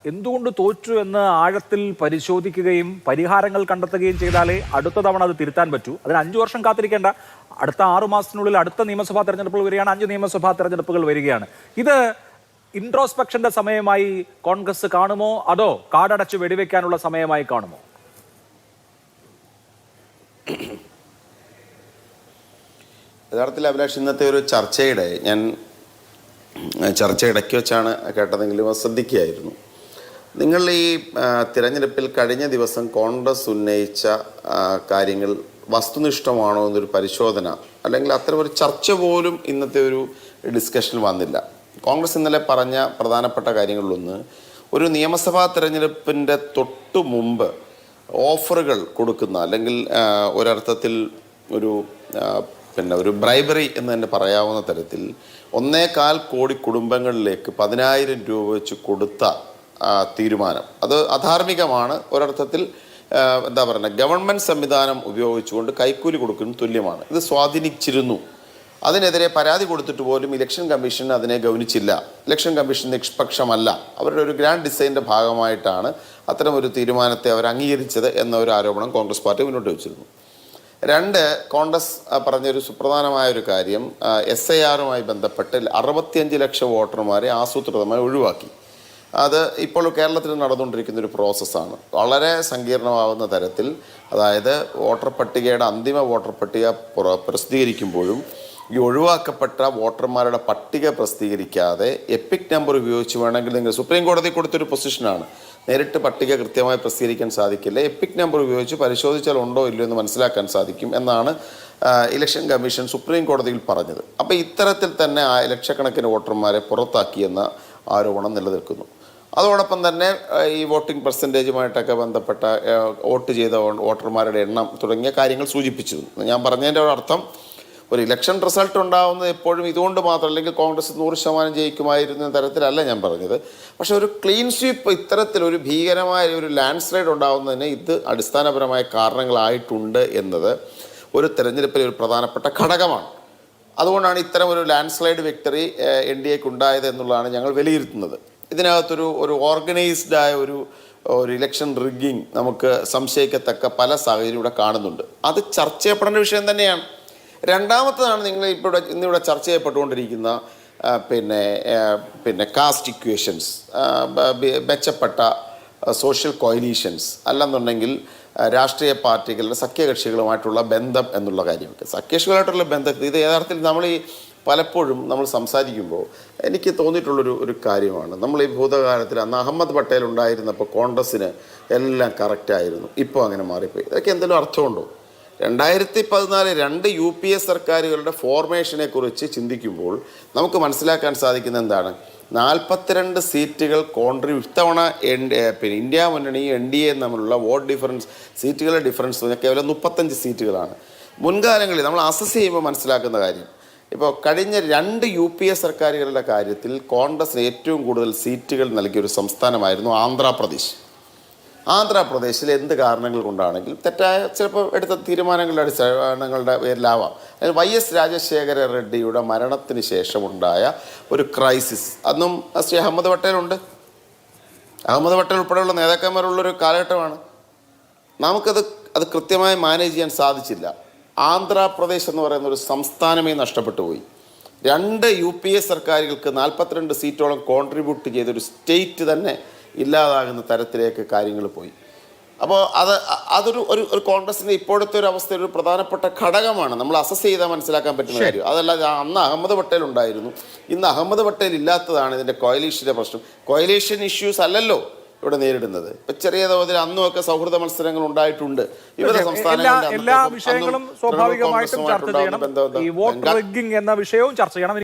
എന്തുകൊണ്ട് തോറ്റു എന്ന് ആഴത്തിൽ പരിശോധിക്കുകയും പരിഹാരങ്ങൾ കണ്ടെത്തുകയും ചെയ്താലേ അടുത്ത തവണ അത് തിരുത്താൻ പറ്റൂ. അതിന് 5 വർഷം കാത്തിരിക്കേണ്ട. അടുത്ത 6 മാസത്തിനുള്ളിൽ അടുത്ത നിയമസഭാ തെരഞ്ഞെടുപ്പുകൾ വരികയാണ്. 5 നിയമസഭാ തെരഞ്ഞെടുപ്പുകൾ വരികയാണ്. ഇത് ഇൻട്രോസ്പെക്ഷന്റെ സമയമായി കോൺഗ്രസ് കാണുമോ, അതോ കാടടച്ച് വെടിവെക്കാനുള്ള സമയമായി കാണുമോ? യഥാർത്ഥത്തിൽ അഭിലാഷ്, ഇന്നത്തെ ഒരു ചർച്ച ഇടയ്ക്ക് വെച്ചാണ് കേട്ടതെങ്കിലും ശ്രദ്ധിക്കുകയായിരുന്നു. നിങ്ങൾ ഈ തിരഞ്ഞെടുപ്പിൽ കഴിഞ്ഞ ദിവസം കോൺഗ്രസ് ഉന്നയിച്ച കാര്യങ്ങൾ വസ്തുനിഷ്ഠമാണോ എന്നൊരു പരിശോധന, അല്ലെങ്കിൽ അത്തരം ഒരു ചർച്ച പോലും ഇന്നത്തെ ഒരു ഡിസ്കഷനിൽ വന്നില്ല. കോൺഗ്രസ് ഇന്നലെ പറഞ്ഞ പ്രധാനപ്പെട്ട കാര്യങ്ങളിലൊന്ന്, ഒരു നിയമസഭാ തിരഞ്ഞെടുപ്പിൻ്റെ തൊട്ടു മുമ്പ് ഓഫറുകൾ കൊടുക്കുന്ന, അല്ലെങ്കിൽ ഒരർത്ഥത്തിൽ ഒരു ബ്രൈബറി എന്ന് തന്നെ പറയാവുന്ന തരത്തിൽ 1.25 കോടി കുടുംബങ്ങളിലേക്ക് 10,000 രൂപ വെച്ച് കൊടുത്ത തീരുമാനം, അത് അധാർമികമാണ്. ഒരർത്ഥത്തിൽ എന്താ പറയുക, ഗവൺമെൻറ് സംവിധാനം ഉപയോഗിച്ചുകൊണ്ട് കൈക്കൂലി കൊടുക്കുന്നതിന് തുല്യമാണ്. ഇത് സ്വാധീനിച്ചിരുന്നു. അതിനെതിരെ പരാതി കൊടുത്തിട്ട് പോലും ഇലക്ഷൻ കമ്മീഷൻ അതിനെ ഗൗനിച്ചില്ല. Election commission നിഷ്പക്ഷമല്ല. അവരുടെ ഒരു ഗ്രാൻഡ് ഡിസൈൻ്റെ ഭാഗമായിട്ടാണ് അത്തരം ഒരു തീരുമാനത്തെ അവർ അംഗീകരിച്ചത് എന്ന ഒരു ആരോപണം കോൺഗ്രസ് പാർട്ടി മുന്നോട്ട് വെച്ചിരുന്നു. 2, കോൺഗ്രസ് പറഞ്ഞൊരു സുപ്രധാനമായൊരു കാര്യം, SIRമായി ബന്ധപ്പെട്ട് 65 ലക്ഷം വോട്ടർമാരെ ആസൂത്രിതമായി ഒഴിവാക്കി. അത് ഇപ്പോൾ കേരളത്തിൽ നടന്നുകൊണ്ടിരിക്കുന്ന ഒരു പ്രോസസ്സാണ്. വളരെ സങ്കീർണമാവുന്ന തരത്തിൽ, അതായത് വോട്ടർ പട്ടികയുടെ അന്തിമ വോട്ടർ പട്ടിക പ്രസിദ്ധീകരിക്കുമ്പോഴും ഈ ഒഴിവാക്കപ്പെട്ട വോട്ടർമാരുടെ പട്ടിക പ്രസിദ്ധീകരിക്കാതെ എപ്പിക് നമ്പർ ഉപയോഗിച്ച് വേണമെങ്കിൽ, നിങ്ങൾ സുപ്രീം കോടതി കൊടുത്തൊരു പൊസിഷനാണ്, നേരിട്ട് പട്ടിക കൃത്യമായി പ്രസിദ്ധീകരിക്കാൻ സാധിക്കില്ല, എപ്പിക് നമ്പർ ഉപയോഗിച്ച് പരിശോധിച്ചാൽ ഉണ്ടോ ഇല്ലയോ എന്ന് മനസ്സിലാക്കാൻ സാധിക്കും എന്നാണ് ഇലക്ഷൻ കമ്മീഷൻ സുപ്രീം കോടതിയിൽ പറഞ്ഞത്. അപ്പോൾ ഇത്തരത്തിൽ തന്നെ ലക്ഷക്കണക്കിന് വോട്ടർമാരെ പുറത്താക്കിയെന്ന ആരോപണം നിലനിൽക്കുന്നു. അതോടൊപ്പം തന്നെ ഈ വോട്ടിംഗ് പെർസെൻറ്റേജുമായിട്ടൊക്കെ ബന്ധപ്പെട്ട വോട്ട് ചെയ്ത വോട്ടർമാരുടെ എണ്ണം തുടങ്ങിയ കാര്യങ്ങൾ സൂചിപ്പിച്ചിരുന്നു. ഞാൻ പറഞ്ഞതിൻ്റെ അർത്ഥം, ഒരു ഇലക്ഷൻ റിസൾട്ട് ഉണ്ടാകുന്നത് എപ്പോഴും ഇതുകൊണ്ട് മാത്രം, അല്ലെങ്കിൽ കോൺഗ്രസ് 100% ജയിക്കുമായിരുന്ന തരത്തിലല്ല ഞാൻ പറഞ്ഞത്. പക്ഷെ ഒരു ക്ലീൻ സ്വീപ്പ്, ഇത്തരത്തിലൊരു ഭീകരമായ ഒരു ലാൻഡ് സ്ലൈഡ് ഉണ്ടാകുന്നതിന് ഇത് അടിസ്ഥാനപരമായ കാരണങ്ങളായിട്ടുണ്ട് എന്നത് ഒരു തെരഞ്ഞെടുപ്പിലെ ഒരു പ്രധാനപ്പെട്ട ഘടകമാണ്. അതുകൊണ്ടാണ് ഇത്തരം ഒരു ലാൻഡ് സ്ലൈഡ് വിക്ടറി NDAക്ക് ഉണ്ടായത് എന്നുള്ളതാണ് ഞങ്ങൾ വിലയിരുത്തുന്നത്. ഇതിനകത്തൊരു ഓർഗനൈസ്ഡായ ഒരു ഇലക്ഷൻ റിഗ്ഗിങ് നമുക്ക് സംശയിക്കത്തക്ക പല സാഹചര്യം ഇവിടെ കാണുന്നുണ്ട്. അത് ചർച്ച ചെയ്യപ്പെടേണ്ട വിഷയം തന്നെയാണ്. രണ്ടാമത്തതാണ് നിങ്ങൾ ഇന്നിവിടെ ചർച്ച ചെയ്യപ്പെട്ടുകൊണ്ടിരിക്കുന്ന കാസ്റ്റ് ഇക്വേഷൻസ്, മെച്ചപ്പെട്ട സോഷ്യൽ കോയിലീഷൻസ്, അല്ലെന്നുണ്ടെങ്കിൽ രാഷ്ട്രീയ പാർട്ടികളുടെ സഖ്യകക്ഷികളുമായിട്ടുള്ള ബന്ധം എന്നുള്ള കാര്യമൊക്കെ. സഖ്യകക്ഷികളായിട്ടുള്ള ബന്ധത്തിൽ ഇത് യഥാർത്ഥത്തിൽ പലപ്പോഴും നമ്മൾ സംസാരിക്കുമ്പോൾ എനിക്ക് തോന്നിയിട്ടുള്ളൊരു കാര്യമാണ്, നമ്മൾ ഈ ഭൂതകാലത്തിൽ അന്ന് അഹമ്മദ് പട്ടേൽ ഉണ്ടായിരുന്നപ്പോൾ കോൺഗ്രസ്സിന് എല്ലാം കറക്റ്റായിരുന്നു, ഇപ്പോൾ അങ്ങനെ മാറിപ്പോയി. ഇതൊക്കെ എന്തെങ്കിലും അർത്ഥമുണ്ടോ? 2014 2 UPA സർക്കാരുകളുടെ ഫോർമേഷനെ കുറിച്ച് ചിന്തിക്കുമ്പോൾ നമുക്ക് മനസ്സിലാക്കാൻ സാധിക്കുന്ന എന്താണ്, 42 സീറ്റുകൾ ഇത്തവണ ഇന്ത്യ മുന്നണി NDA തമ്മിലുള്ള വോട്ട് ഡിഫറൻസ്, സീറ്റുകളുടെ ഡിഫറൻസ് കേവലം 35 സീറ്റുകളാണ്. മുൻകാലങ്ങളിൽ നമ്മൾ അസസ് ചെയ്യുമ്പോൾ മനസ്സിലാക്കുന്ന കാര്യം, ഇപ്പോൾ കഴിഞ്ഞ 2 UPA സർക്കാരുകളുടെ കാര്യത്തിൽ കോൺഗ്രസിന് ഏറ്റവും കൂടുതൽ സീറ്റുകൾ നൽകിയൊരു സംസ്ഥാനമായിരുന്നു ആന്ധ്രാപ്രദേശ്. ആന്ധ്രാപ്രദേശിൽ എന്ത് കാരണങ്ങൾ കൊണ്ടാണെങ്കിലും, തെറ്റായ ചിലപ്പോൾ എടുത്ത തീരുമാനങ്ങളുടെ അടിസ്ഥാനങ്ങളുടെ പേരിലാവാം, YS രാജശേഖര റെഡ്ഡിയുടെ മരണത്തിന് ശേഷമുണ്ടായ ഒരു ക്രൈസിസ്, അന്നും ശ്രീ അഹമ്മദ് പട്ടേലുണ്ട്, അഹമ്മദ് പട്ടേൽ ഉൾപ്പെടെയുള്ള നേതാക്കന്മാരുള്ളൊരു കാലഘട്ടമാണ്. അത് കൃത്യമായി മാനേജ് ചെയ്യാൻ സാധിച്ചില്ല. ആന്ധ്രാപ്രദേശ് എന്ന് പറയുന്ന ഒരു സംസ്ഥാനമേ നഷ്ടപ്പെട്ടു പോയി. 2 UPA സർക്കാരുകൾക്ക് 42 സീറ്റോളം കോൺട്രിബ്യൂട്ട് ചെയ്തൊരു സ്റ്റേറ്റ് തന്നെ ഇല്ലാതാകുന്ന തരത്തിലേക്ക് കാര്യങ്ങൾ പോയി. അപ്പോൾ അതൊരു കോൺഗ്രസിൻ്റെ ഇപ്പോഴത്തെ ഒരു അവസ്ഥയിൽ ഒരു പ്രധാനപ്പെട്ട ഘടകമാണ്. നമ്മൾ അസസ് ചെയ്താൽ മനസ്സിലാക്കാൻ പറ്റുന്ന കാര്യം. അതല്ല, അന്ന് അഹമ്മദ് പട്ടേൽ ഉണ്ടായിരുന്നു, ഇന്ന് അഹമ്മദ് പട്ടേൽ ഇല്ലാത്തതാണ് ഇതിൻ്റെ കോയലീഷൻ്റെ പ്രശ്നം. കോയലീഷൻ ഇഷ്യൂസ് അല്ലല്ലോ ഇവിടെ നേരിടുന്നത്. ഇപ്പം ചെറിയ തോതിൽ അന്നുമൊക്കെ സൗഹൃദ മത്സരങ്ങൾ ഉണ്ടായിട്ടുണ്ട്. എല്ലാ വിഷയങ്ങളും സ്വാഭാവികമായിട്ടും ചർച്ച ചെയ്യണം. ഈ വോട്ട് റിഗ്ഗിംഗ് എന്ന വിഷയവും ചർച്ച ചെയ്യണം.